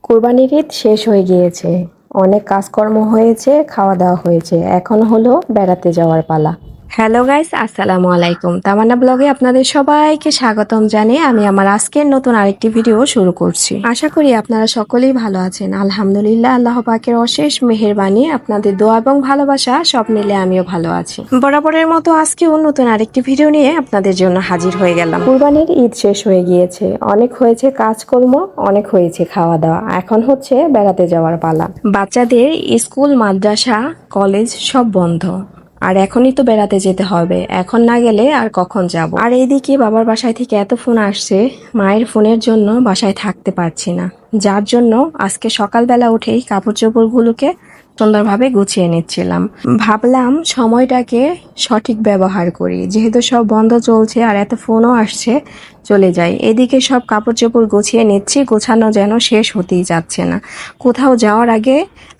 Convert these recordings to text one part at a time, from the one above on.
কোরবানির ঈদ শেষ হয়ে গিয়েছে। অনেক কাজকর্ম হয়েছে, খাওয়া দাওয়া হয়েছে। এখন হলো বেড়াতে যাওয়ার পালা। হ্যালো গাইস, আসসালামু আলাইকুম। তামান্না ব্লগে আপনাদের সবাইকে স্বাগতম জানিয়ে আমি আমার আজকের নতুন আরেকটি ভিডিও শুরু করছি। আশা করি আপনারা সকলেই ভালো আছেন। আলহামদুলিল্লাহ, আল্লাহ পাকের অশেষ মেহেরবানি, আপনাদের দোয়া এবং ভালোবাসা সব মিলে আমিও ভালো আছি। বরাবরের মতো আজকেও নতুন আরেকটি ভিডিও নিয়ে আপনাদের জন্য হাজির হয়ে গেলাম। কুরবানির ঈদ শেষ হয়ে গিয়েছে, অনেক হয়েছে কাজকর্ম, অনেক হয়েছে খাওয়া দাওয়া। এখন হচ্ছে বেড়াতে যাওয়ার পালা। বাচ্চাদের স্কুল, মাদ্রাসা, কলেজ সব বন্ধ। আর এখনই তো বেড়াতে যেতে হবে, এখন না গেলে আর কখন যাব। আর এইদিকে বাবার বাসায় থেকে এত ফোন আসছে, মায়ের ফোনের জন্য বাসায় থাকতে পারছি না। যার জন্য আজকে সকালবেলা উঠেই কাপড় চোপড়গুলোকে সুন্দরভাবে গুছিয়ে নিচ্ছিলাম। ভাবলাম সময়টাকে সঠিক ব্যবহার করি, যেহেতু সব বন্ধ চলছে আর এত ফোনও আসছে, চলে যাই। এদিকে সব কাপড় চোপড় গুছিয়ে নিচ্ছি, গোছানো যেন শেষ হতেই যাচ্ছে না। কোথাও যাওয়ার আগে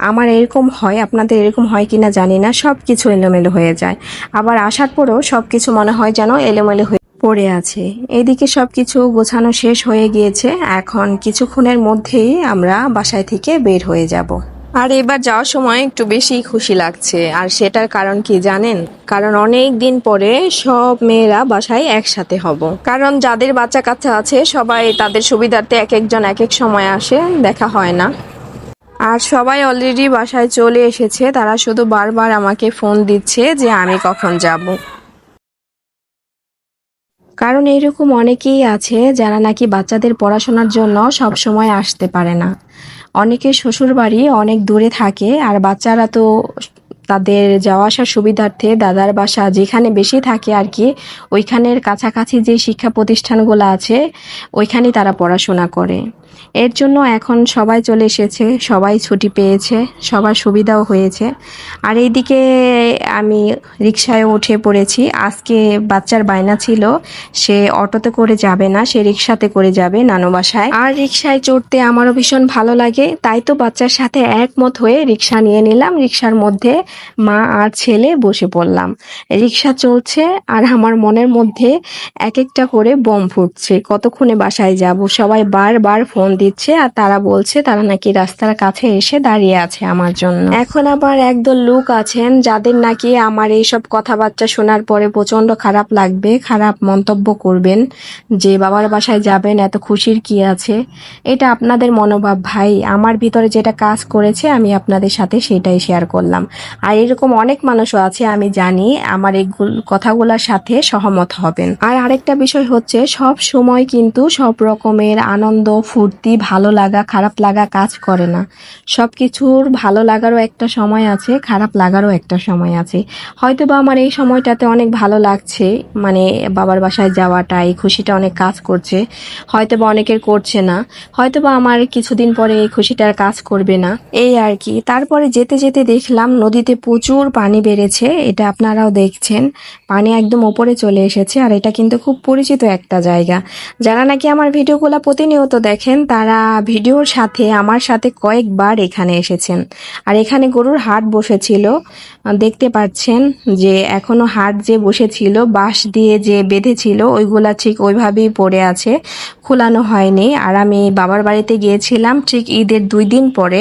আমার এরকম হয়, আপনাদের এরকম হয় কিনা জানি না, সব কিছু এলোমেলো হয়ে যায়। আবার আসার পরেও সব কিছু মনে হয় যেন এলোমেলো হয়ে পড়ে আছে। এদিকে সবকিছু গোছানো শেষ হয়ে গিয়েছে, এখন কিছুক্ষণের মধ্যেই আমরা বাসায় থেকে বের হয়ে যাব। আর এবার যাওয়ার সময় একটু বেশি খুশি লাগছে। আর সেটার কারণ কি জানেন? কারণ অনেক দিন পরে সব মেয়েরা বাসায় একসাথে হব। কারণ যাদের বাচ্চা কাচ্চা আছে সবাই তাদের সুবিধার্থে এক একজন এক এক সময় আসে, দেখা হয় না। আর সবাই অলরেডি বাসায় চলে এসেছে, তারা শুধু বারবার আমাকে ফোন দিচ্ছে যে আমি কখন যাব। কারণ এরকম অনেকেই আছে যারা নাকি বাচ্চাদের পড়াশোনার জন্য সব সময় আসতে পারে না। অনেকের শ্বশুরবাড়ি অনেক দূরে থাকে, আর বাচ্চারা তো তাদের যাওয়া আসার সুবিধার্থে দাদার বাসা যেখানে বেশি থাকে আর কি, ওইখানের কাছাকাছি যে শিক্ষা প্রতিষ্ঠানগুলো আছে ওইখানেই তারা পড়াশোনা করে। এর জন্য এখন সবাই চলে এসেছে, সবাই ছুটি পেয়েছে, সবার সুবিধাও হয়েছে। আর এইদিকে আমি রিকশায় উঠে পড়েছি। আজকে বাচ্চার বায়না ছিল সে অটোতে করে যাবে না, সে রিকশাতে করে যাবে নানু বাসায়। আর রিকশায় চড়তে আমারও ভীষণ ভালো লাগে, তাই তো বাচ্চার সাথে একমত হয়ে রিকশা নিয়ে নিলাম। রিকশার মধ্যে মা আর ছেলে বসে পড়লাম। রিকশা চলছে আর আমার মনের মধ্যে এক একটা করে বোম ফুটছে, কতক্ষণে বাসায় যাব। সবাই বারবার ফোন দিচ্ছে আর তারা বলছে তারা নাকি রাস্তার কাছে এসে দাঁড়িয়ে আছে আমার জন্য। এখন আবার একদল লোক আছেন যাদের নাকি আমার এইসব কথাবার্তা শোনার পরে প্রচন্ড খারাপ লাগবে, খারাপ মন্তব্য করবেন যে বাবার বাসায় যাবেন, এত খুশির কি আছে। এটা আপনাদের মনোভাব ভাই, আমার ভিতরে যেটা কাজ করেছে আমি আপনাদের সাথে সেটাই শেয়ার করলাম। আর এরকম অনেক মানুষও আছে আমি জানি আমার এই কথাগুলোর সাথে সহমত হবেন। আর আরেকটা বিষয় হচ্ছে, সব সময় কিন্তু সব রকমের আনন্দ, ফুর্তি, ভালো লাগা, খারাপ লাগা কাজ করে না। সব কিছুর ভালো লাগারও একটা সময় আছে, খারাপ লাগারও একটা সময় আছে। হয়তো বা আমার এই সময়টাতে অনেক ভালো লাগছে, মানে বাবার বাসায় যাওয়াটা, এই খুশিটা অনেক কাজ করছে। হয়তো বা অনেকের করছে না, হয়তো বা আমার কিছুদিন পরে এই খুশিটার কাজ করবে না, এই আর কি। তারপরে যেতে যেতে দেখলাম নদীতে প্রচুর পানি বেড়েছে, এটা আপনারাও দেখছেন। পানি একদম ওপরে চলে এসেছে, আর এটা কিন্তু খুব পরিচিত একটা জায়গা। যারা নাকি আমার ভিডিওগুলো প্রতিনিয়ত দেখেন তারা ভিডিওর সাথে আমার সাথে কয়েকবার এখানে এসেছেন। আর এখানে গরুর হাট বসেছিল, দেখতে পাচ্ছেন যে এখনো হাট যে বসেছিল বাঁশ দিয়ে যে বেঁধেছিল ওইগুলা ঠিক ওইভাবেই পড়ে আছে, খোলানো হয়নি। আর আমি বাবার বাড়িতে গিয়েছিলাম ঠিক ঈদের 2 দিন পরে,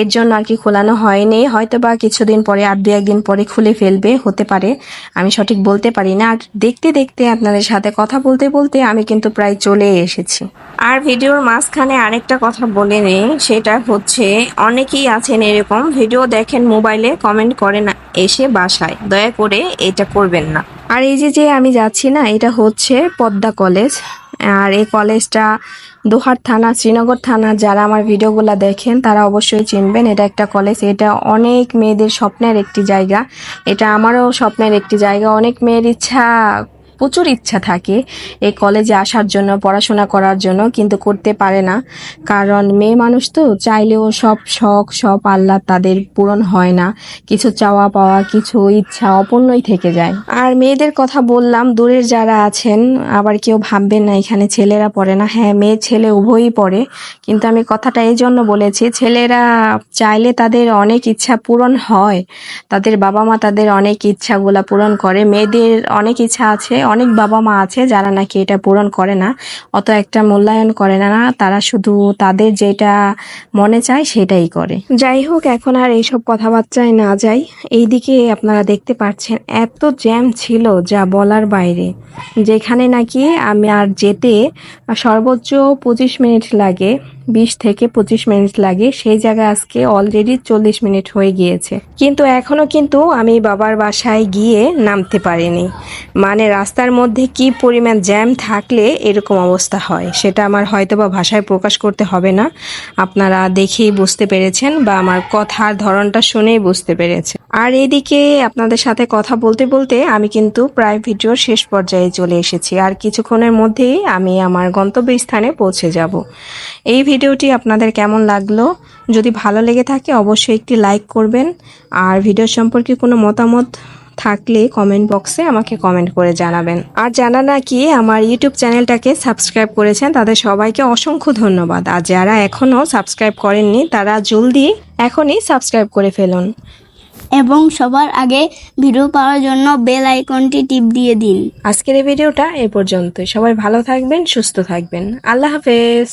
এর জন্য আর কি খোলানো হয়নি। হয়তো বা কিছুদিন পরে, আর 2-1 দিন পরে খুলে ফেলবে, হতে পারে, আমি সঠিক বলতে পারি না। আর দেখতে দেখতে আপনাদের সাথে কথা বলতে বলতে আমি কিন্তু প্রায় চলে এসেছি। আর ভিডিওর মাঝখানে আরেকটা কথা বলে নেই, সেটা হচ্ছে অনেকেই আছেন এরকম ভিডিও দেখেন মোবাইলে, কমেন্ট করেন এসে বাসায়, দয়া করে এটা করবেন না। আর এই যে আমি যাচ্ছি না, এটা হচ্ছে পদ্মা কলেজ। আর এই কলেজটা দোহার থানা, শ্রীনগর থানা। যারা আমার ভিডিওগুলো দেখেন তারা অবশ্যই চিনবেন, এটা একটা কলেজ। এটা অনেক মেয়েদের স্বপ্নের একটি জায়গা, এটা আমারও স্বপ্নের একটি জায়গা। অনেক মেয়ের ইচ্ছা, প্রচুর ইচ্ছা থাকে এই কলেজে আসার জন্য, পড়াশোনা করার জন্য, কিন্তু করতে পারে না। কারণ মেয়ে মানুষ তো, চাইলেও সব শখ, সব আল্লাহ তাদের পূরণ হয় না। কিছু চাওয়া পাওয়া, কিছু ইচ্ছা অপূর্ণই থেকে যায়। আর মেয়েদের কথা বললাম, দূরের যারা আছেন, আবার কেউ ভাববেন না এখানে ছেলেরা পড়ে না। হ্যাঁ, মেয়ে ছেলে উভয়ই পড়ে, কিন্তু আমি কথাটা এই জন্য বলেছি, ছেলেরা চাইলে তাদের অনেক ইচ্ছা পূরণ হয়, তাদের বাবা মা তাদের অনেক ইচ্ছাগুলা পূরণ করে। মেয়েদের অনেক ইচ্ছা আছে, অনেক বাবা মা আছে যারা নাকি এটা পূরণ করে না, অত একটা মূল্যায়ন করে না, তারা শুধু তাদের যেটা মনে চায় সেটাই করে। যাই হোক, এখন আর এইসব কথাবার্তায় না যাই। এইদিকে আপনারা দেখতে পাচ্ছেন এত জ্যাম ছিল যা বলার বাইরে, যেখানে নাকি আমি আর যেতে সর্বোচ্চ 25 মিনিট লাগে, 20 থেকে 25 মিনিট লাগে, সেই জায়গায় আজকে অলরেডি 40 মিনিট হয়ে গিয়েছে। কিন্তু এখনো কিন্তু আমি বাবার বাসায় গিয়ে নামতে পারিনি। মানে রাস্তার মধ্যে কি পরিমাণ জ্যাম থাকলে এরকম অবস্থা হয় সেটা আমার হয়তোবা ভাষায় প্রকাশ করতে হবে না, আপনারা দেখেই বুঝতে পেরেছেন বা আমার কথার ধরনটা শুনেই বুঝতে পেরেছেন। আর এদিকে আপনাদের সাথে কথা বলতে বলতে আমি কিন্তু প্রায় ভিডিওর শেষ পর্যায়ে চলে এসেছি। আর কিছুক্ষণের মধ্যেই আমি আমার গন্তব্যস্থানে পৌঁছে যাব। এই ভিডিওটি আপনাদের কেমন লাগলো? যদি ভালো লেগে থাকে অবশ্যই একটি লাইক করবেন। আর ভিডিও সম্পর্কে কোনো মতামত থাকলে কমেন্ট বক্সে আমাকে কমেন্ট করে জানাবেন। আর যারা নাকি আমার ইউটিউব চ্যানেলটাকে সাবস্ক্রাইব করেছেন তাদের সবাইকে অসংখ্য ধন্যবাদ। আর যারা এখনও সাবস্ক্রাইব করেননি তারা জলদি এখনই সাবস্ক্রাইব করে ফেলুন এবং সবার আগে ভিডিও পাওয়ার জন্য বেল আইকনটি টিপ দিয়ে দিন। আজকের এই ভিডিওটা এ পর্যন্তই। সবাই ভালো থাকবেন, সুস্থ থাকবেন। আল্লাহ হাফেজ।